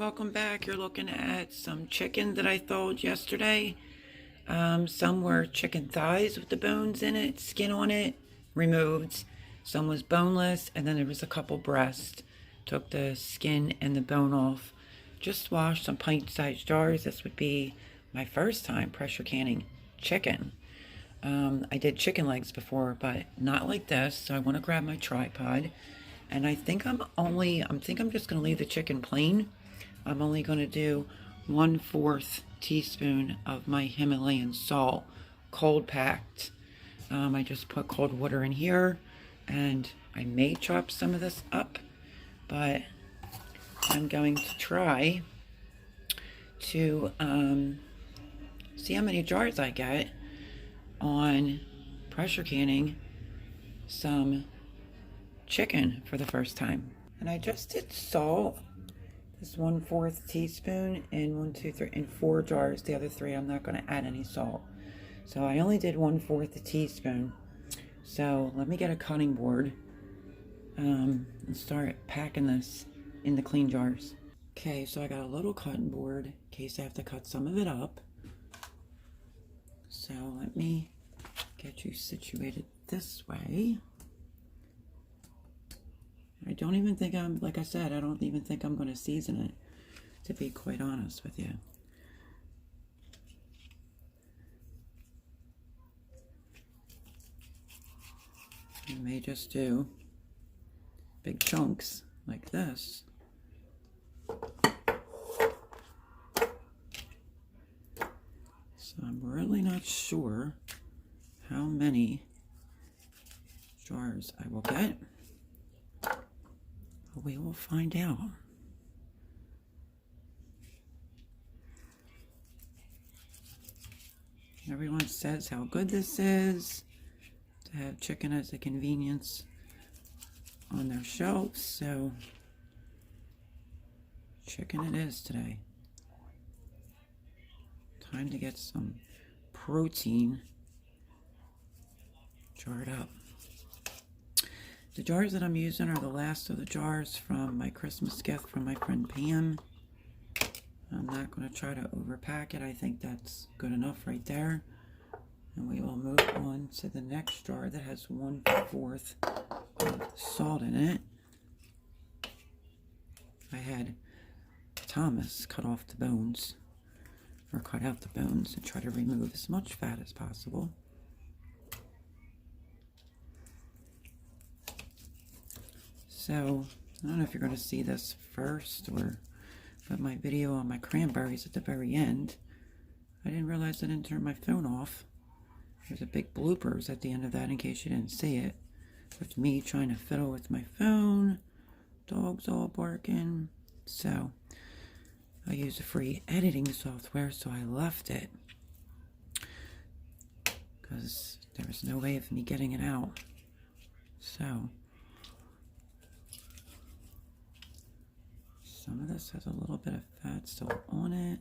welcome back. You're looking at some chicken that I thawed yesterday. Some were chicken thighs with the bones in it, skin on it, removed. Some was boneless, and then there was a couple breasts. Took the skin and the bone off. Just washed some pint-sized jars. This would be my first time pressure canning chicken. I did chicken legs before, but not like this, so I want to grab my tripod. And I think I'm just going to leave the chicken plain. I'm only going to do 1/4 teaspoon of my Himalayan salt, cold packed. I just put cold water in here, and I may chop some of this up, but I'm going to try to see how many jars I get on pressure canning some chicken for the first time. And I just did salt, this 1/4 teaspoon in 1, 2, 3, in 4 jars. The other 3 I'm not going to add any salt, so I only did 1/4 teaspoon. So let me get a cutting board and start packing this in the clean jars. Okay, so I got a little cutting board in case I have to cut some of it up. So let me get you situated this way. I don't even think like I said, I don't even think I'm going to season it, to be quite honest with you. I may just do big chunks like this. So I'm really not sure how many jars I will get. We will find out. Everyone says how good this is to have chicken as a convenience on their shelves, so chicken it is today. Time to get some protein jarred up. The jars that I'm using are the last of the jars from my Christmas gift from my friend Pam. I'm not going to try to overpack it. I think that's good enough right there. And we will move on to the next jar that has 1/4 of salt in it. I had Thomas cut off the bones, or cut out the bones, and try to remove as much fat as possible. So, I don't know if you're going to see this first, but my video on my cranberries at the very end. I didn't realize I didn't turn my phone off. There's a big bloopers at the end of that in case you didn't see it. With me trying to fiddle with my phone, dogs all barking. So, I use a free editing software, so I left it. Because there was no way of me getting it out. So, some of this has a little bit of fat still on it.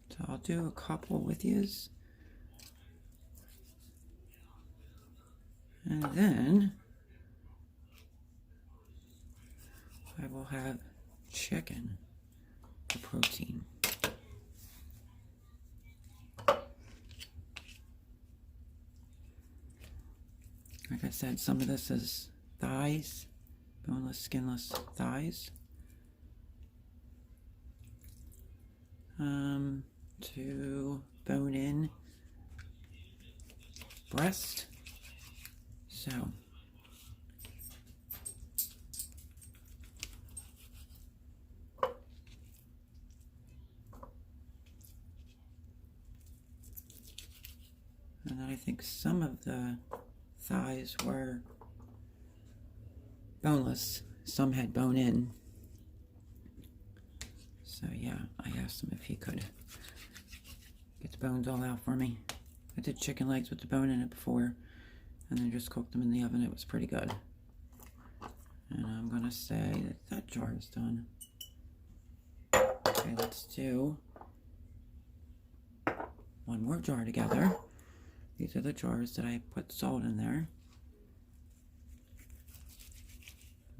So I'll do a couple with yous. And then I will have chicken for protein. Like I said, some of this is thighs, boneless, skinless thighs. To bone in breast. So and then I think some of the thighs were boneless. Some had bone in. So yeah, I asked him if he could get the bones all out for me. I did chicken legs with the bone in it before, and then just cooked them in the oven. It was pretty good. And I'm gonna say that jar is done. Okay, let's do one more jar together. These are the jars that I put salt in there.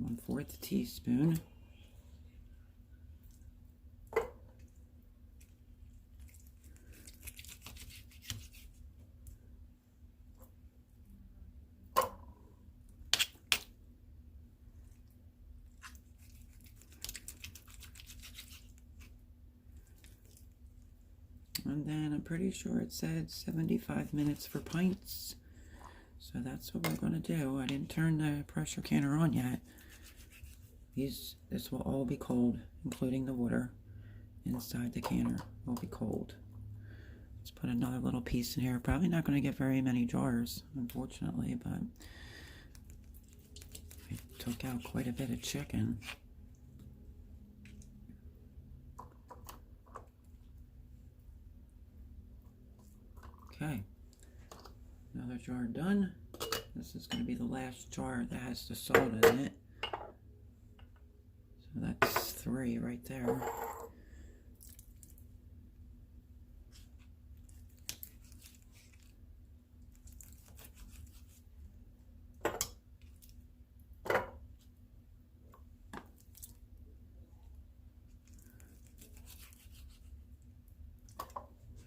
1/4 teaspoon. And then I'm pretty sure it said 75 minutes for pints. So that's what we're going to do. I didn't turn the pressure canner on yet. This will all be cold, including the water inside the canner will be cold. Let's put another little piece in here. Probably not going to get very many jars, unfortunately, but I took out quite a bit of chicken. Okay, another jar done. This is going to be the last jar that has the salt in it. So that's 3 right there.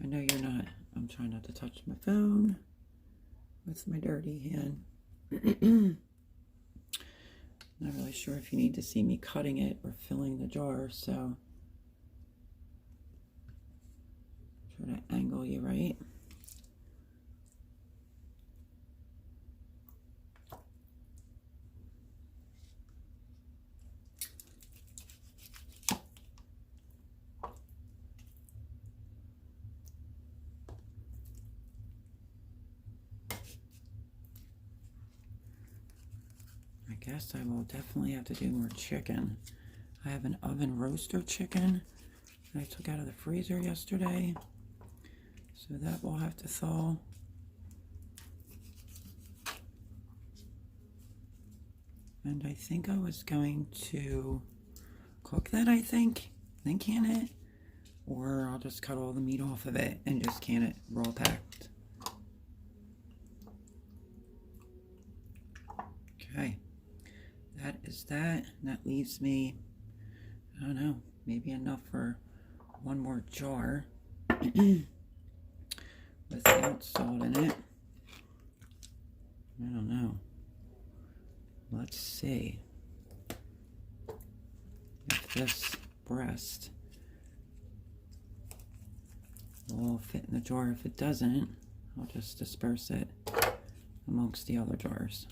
I know you're not. I'm trying not to touch my phone with my dirty hand. Not really sure if you need to see me cutting it or filling the jar, so try to angle you right. I guess I will definitely have to do more chicken. I have an oven roaster chicken that I took out of the freezer yesterday, so that will have to thaw. And I think I was going to cook that, then can it, or I'll just cut all the meat off of it and just can it raw packed. Okay. That is that. And that leaves me, I don't know, maybe enough for one more jar without salt in it. I don't know. Let's see if this breast will fit in the jar. If it doesn't, I'll just disperse it amongst the other jars.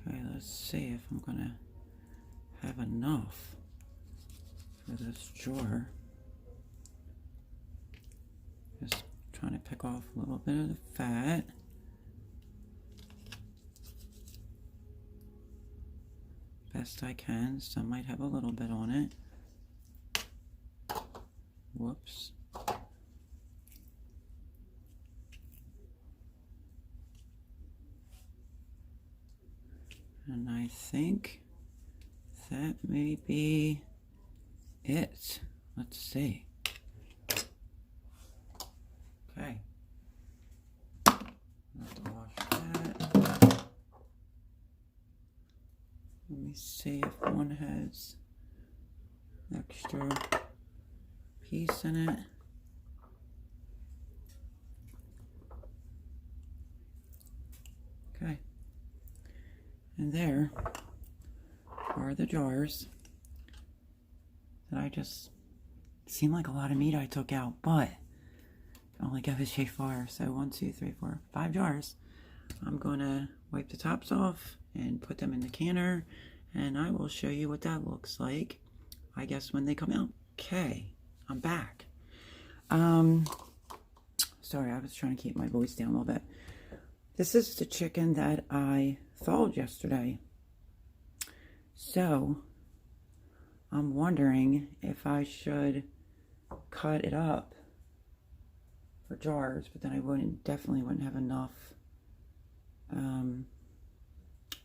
Okay, let's see if I'm gonna have enough for this jar. Just trying to pick off a little bit of the fat. Best I can. Some might have a little bit on it. Whoops. And I think that may be it. Let's see. Okay. Have to wash that. Let me see if one has extra piece in it. Okay. And there are the jars that I just seemed like a lot of meat I took out, but it only goes so far. So 1, 2, 3, 4, 5 jars. I'm gonna wipe the tops off and put them in the canner, and I will show you what that looks like, I guess, when they come out. Okay, I'm back. Sorry, I was trying to keep my voice down a little bit. This is the chicken that I thawed yesterday. So I'm wondering if I should cut it up for jars, but then I definitely wouldn't have enough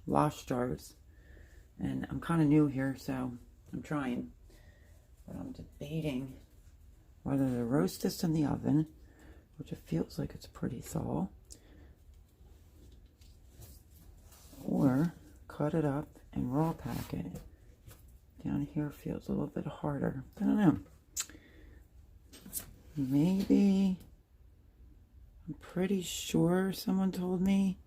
wash jars. And I'm kind of new here, so I'm trying. But I'm debating whether to roast this in the oven, which it feels like it's pretty thaw, or cut it up and raw pack it. Down here feels a little bit harder. I don't know. Maybe, I'm pretty sure someone told me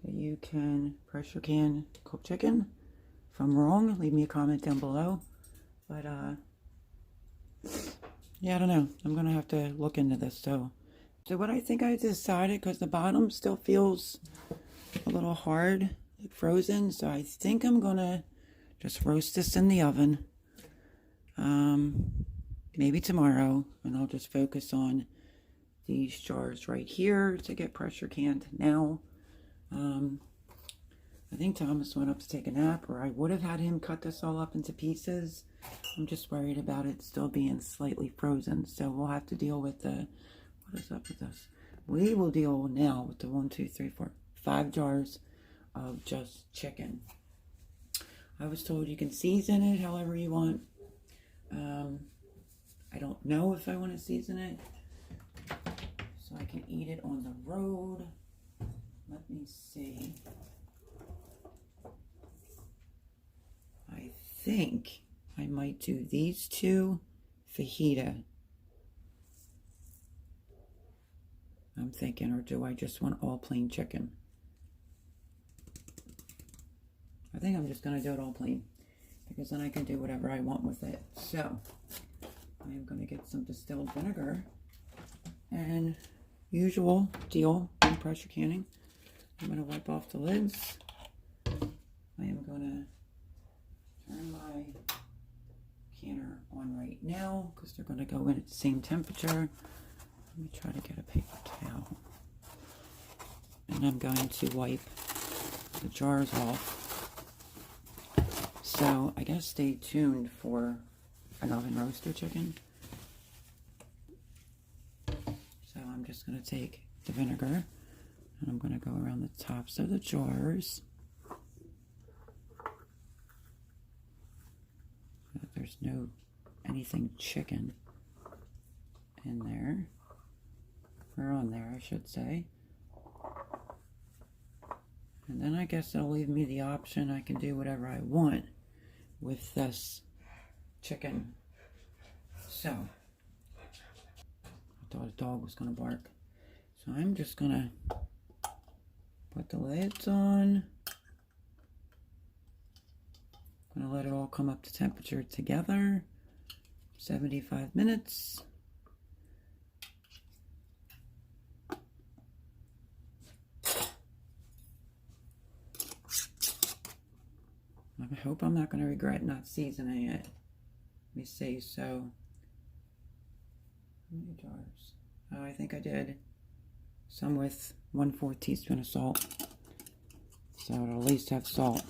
that you can pressure can cook chicken. If I'm wrong, leave me a comment down below. But yeah, I don't know. I'm gonna have to look into this. So what I think I decided, because the bottom still feels a little hard, like frozen. So I think I'm gonna just roast this in the oven. Maybe tomorrow, and I'll just focus on these jars right here to get pressure canned now. I think Thomas went up to take a nap, or I would have had him cut this all up into pieces. I'm just worried about it still being slightly frozen, so we'll have to deal with the, what is up with this? We will deal now with the 5 jars of just chicken. I was told you can season it however you want. I don't know if I want to season it so I can eat it on the road. Let me see. I think I might do these 2 fajita. I'm thinking, or do I just want all plain chicken? I think I'm just going to do it all plain, because then I can do whatever I want with it. So I am going to get some distilled vinegar, and usual deal in pressure canning. I'm going to wipe off the lids. I am going to turn my canner on right now, because they're going to go in at the same temperature. Let me try to get a paper towel. And I'm going to wipe the jars off. So I guess stay tuned for an oven roaster chicken. So I'm just going to take the vinegar and I'm going to go around the tops of the jars. So that there's no anything chicken in there, or on there I should say. And then I guess it'll leave me the option, I can do whatever I want with this chicken. So, I thought a dog was going to bark. So I'm just going to put the lids on. I'm going to let it all come up to temperature together. 75 minutes. I hope I'm not going to regret not seasoning it. Let me see. So, how many jars? Oh, I think I did some with 1/4 teaspoon of salt. So it'll at least have salt.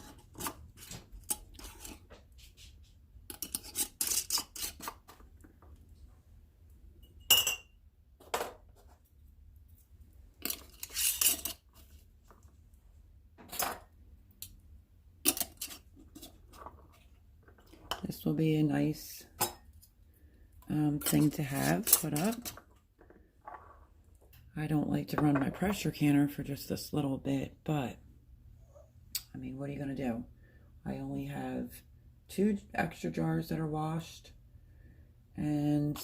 This will be a nice thing to have put up. I don't like to run my pressure canner for just this little bit, but I mean, what are you going to do? I only have 2 extra jars that are washed, and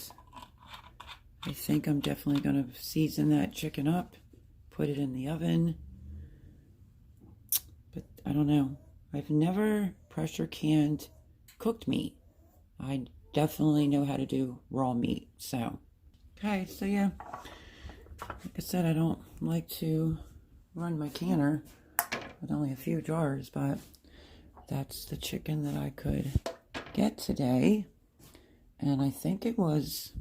I think I'm definitely going to season that chicken up, put it in the oven, but I don't know. I've never pressure canned cooked meat. I definitely know how to do raw meat. So, okay, so yeah, like I said, I don't like to run my canner with only a few jars, but that's the chicken that I could get today. And I think it was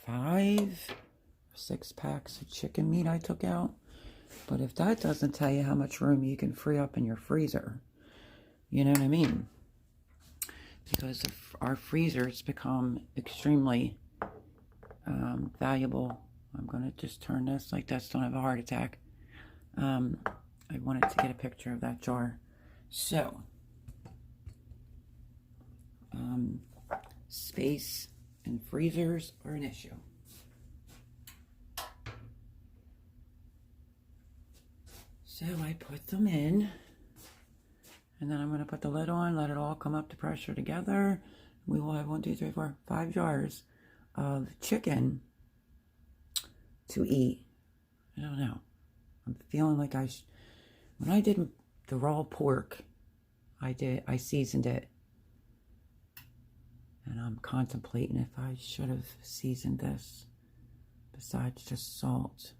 5 or 6 packs of chicken meat I took out. But if that doesn't tell you how much room you can free up in your freezer, you know what I mean? Because our freezers become extremely valuable. I'm going to just turn this like this, don't have a heart attack. I wanted to get a picture of that jar. So, space and freezers are an issue. So I put them in, and then I'm going to put the lid on, let it all come up to pressure together. We will have 1, 2, 3, 4, 5 jars of chicken to eat. I don't know. I'm feeling like when I did the raw pork, I seasoned it. And I'm contemplating if I should have seasoned this besides just salt.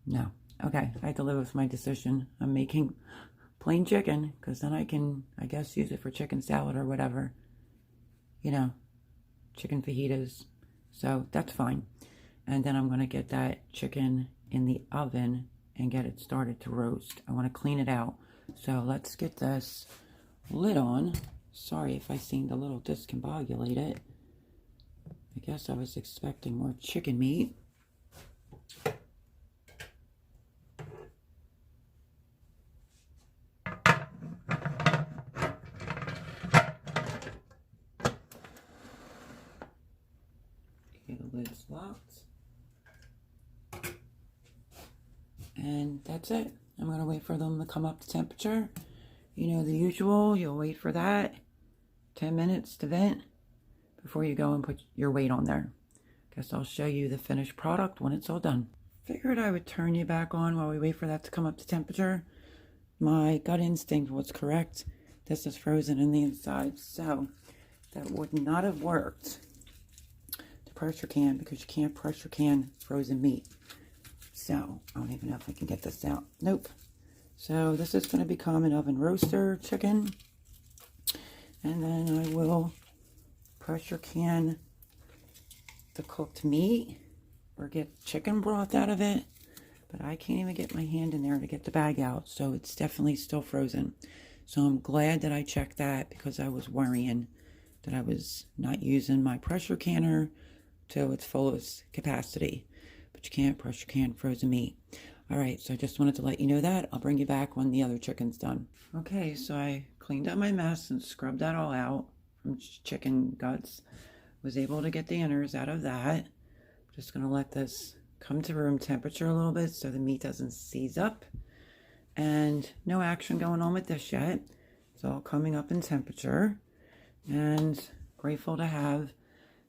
No. Okay, I had to live with my decision. I'm making plain chicken because then I can, I guess, use it for chicken salad or whatever. You know, chicken fajitas. So that's fine. And then I'm going to get that chicken in the oven and get it started to roast. I want to clean it out. So let's get this lid on. Sorry if I seemed a little discombobulated. I guess I was expecting more chicken meat. Okay, the lid's locked. And that's it. I'm going to wait for them to come up to temperature. You know the usual, you'll wait for that. 10 minutes to vent before you go and put your weight on there. Guess I'll show you the finished product when it's all done. Figured I would turn you back on while we wait for that to come up to temperature. My gut instinct was correct. This is frozen in the inside, so that would not have worked to pressure can because you can't pressure can frozen meat. So, I don't even know if I can get this out. Nope. So, this is going to become an oven roaster chicken. And then I will pressure can the cooked meat or get chicken broth out of it. But I can't even get my hand in there to get the bag out. So, it's definitely still frozen. So, I'm glad that I checked that because I was worrying that I was not using my pressure canner to its fullest capacity. But you can't pressure can frozen meat. Alright, so I just wanted to let you know that. I'll bring you back when the other chicken's done. Okay, so I cleaned up my mess and scrubbed that all out from chicken guts. Was able to get the innards out of that. Just going to let this come to room temperature a little bit so the meat doesn't seize up. And no action going on with this yet. It's all coming up in temperature. And grateful to have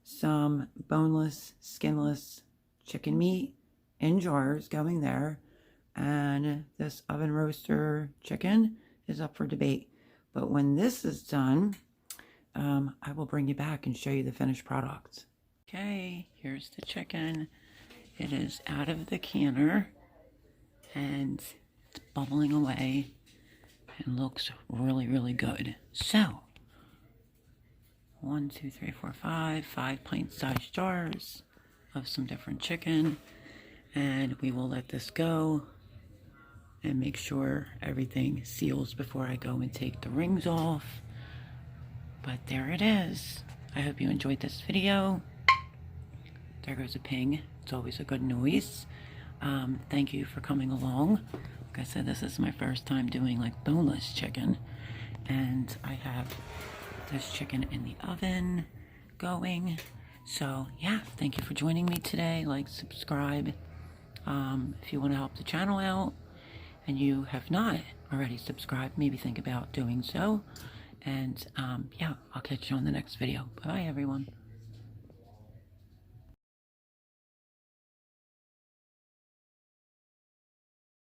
some boneless, skinless chicken meat in jars going there, and this oven roaster chicken is up for debate. But when this is done, I will bring you back and show you the finished product. Okay, here's the chicken. It is out of the canner and it's bubbling away and looks really, really good. So 1, 2, 3, 4, 5 pint-sized jars of some different chicken, and we will let this go and make sure everything seals before I go and take the rings off. But there it is. I hope you enjoyed this video. There goes a ping. It's always a good noise. Thank you for coming along. Like I said, this is my first time doing like boneless chicken, and I have this chicken in the oven going. So yeah, thank you for joining me today. Like, subscribe if you want to help the channel out, and you have not already subscribed, maybe think about doing so. And yeah, I'll catch you on the next video. Bye everyone.